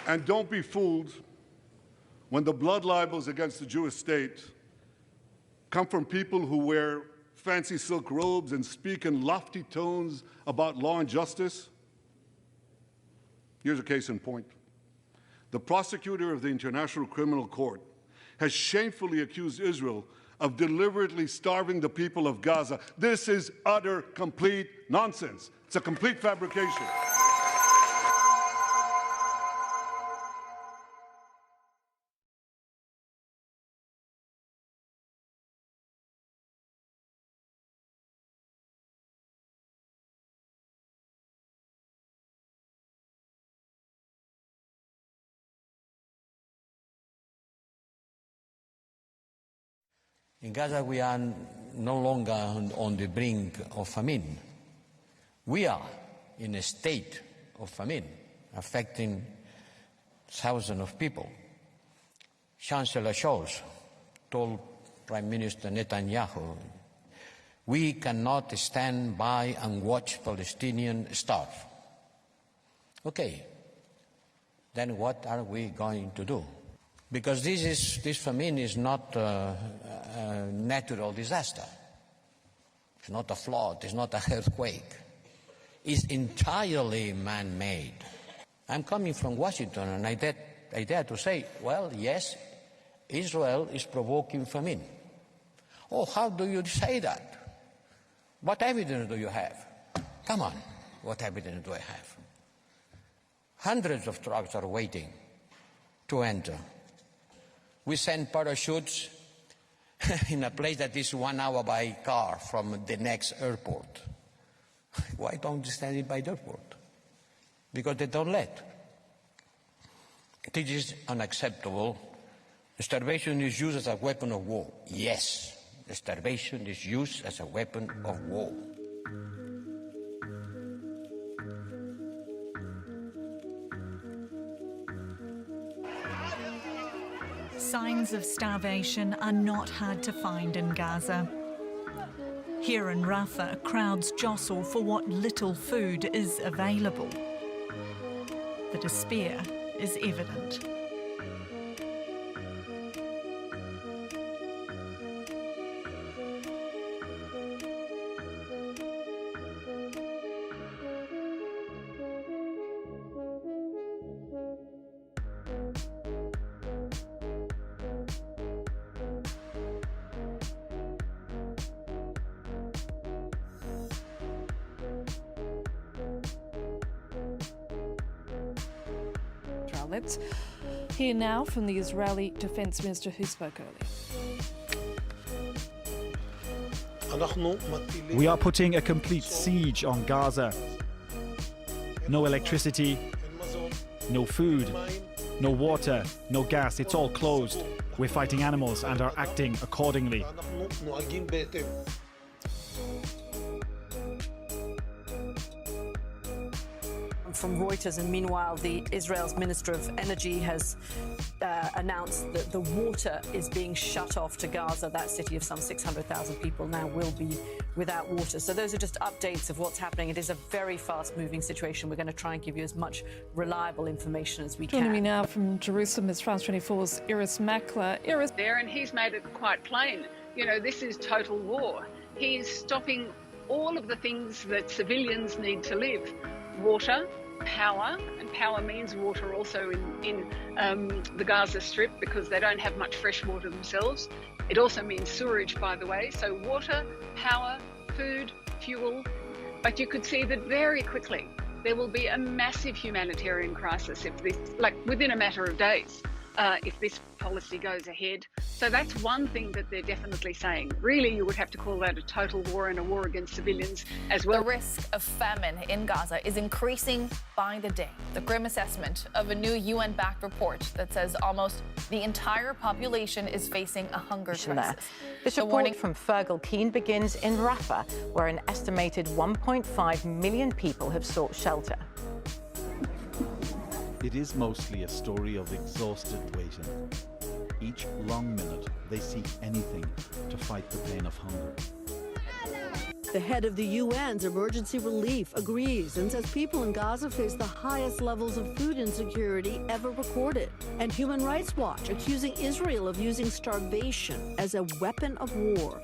And don't be fooled when the blood libels against the Jewish state come from people who wear fancy silk robes and speak in lofty tones about law and justice. Here's a case in point. The prosecutor of the International Criminal Court has shamefully accused Israel of deliberately starving the people of Gaza. This is utter, complete nonsense. It's a complete fabrication. In Gaza, we are no longer on the brink of famine. We are in a state of famine, affecting thousands of people. Chancellor Scholz told Prime Minister Netanyahu, "We cannot stand by and watch Palestinians starve." Okay, then what are we going to do? Because this famine is not a natural disaster. It's not a flood, it's not an earthquake. It's entirely man-made. I'm coming from Washington, and I dare to say, well, yes, Israel is provoking famine. Oh, how do you say that? What evidence do you have? Come on, what evidence do I have? Hundreds of trucks are waiting to enter. We send parachutes in a place that is 1 hour by car from the next airport. Why don't they stand it by the airport? Because they don't let. This is unacceptable. Starvation is used as a weapon of war. Yes, starvation is used as a weapon of war. Signs of starvation are not hard to find in Gaza. Here in Rafah, crowds jostle for what little food is available. The despair is evident. Let's hear now from the Israeli Defense Minister who spoke earlier. We are putting a complete siege on Gaza. No electricity, no food, no water, no gas. It's all closed. We're fighting animals and are acting accordingly. From Reuters, and meanwhile Israel's Minister of Energy has announced that the water is being shut off to Gaza. That city of some 600,000 people now will be without water. So those are just updates of what's happening. It is a very fast-moving situation. We're going to try and give you as much reliable information as we can. Joining me now from Jerusalem is France 24's Iris Makler. Iris. There, and he's made it quite plain. You know, this is total war. He's stopping all of the things that civilians need to live. Water, power, and power means water also in the Gaza Strip because they don't have much fresh water themselves. It also means sewerage, by the way. So water, power, food, fuel. But you could see that very quickly there will be a massive humanitarian crisis if this, like within a matter of days, if this policy goes ahead. So that's one thing that they're definitely saying. Really, you would have to call that a total war and a war against civilians as well. The risk of famine in Gaza is increasing by the day. The grim assessment of a new UN-backed report that says almost the entire population is facing a hunger crisis. This report from Fergal Keane begins in Rafah, where an estimated 1.5 million people have sought shelter. It is mostly a story of exhausted waiting. Each long minute, they seek anything to fight the pain of hunger. The head of the UN's emergency relief agrees and says people in Gaza face the highest levels of food insecurity ever recorded. And Human Rights Watch accusing Israel of using starvation as a weapon of war.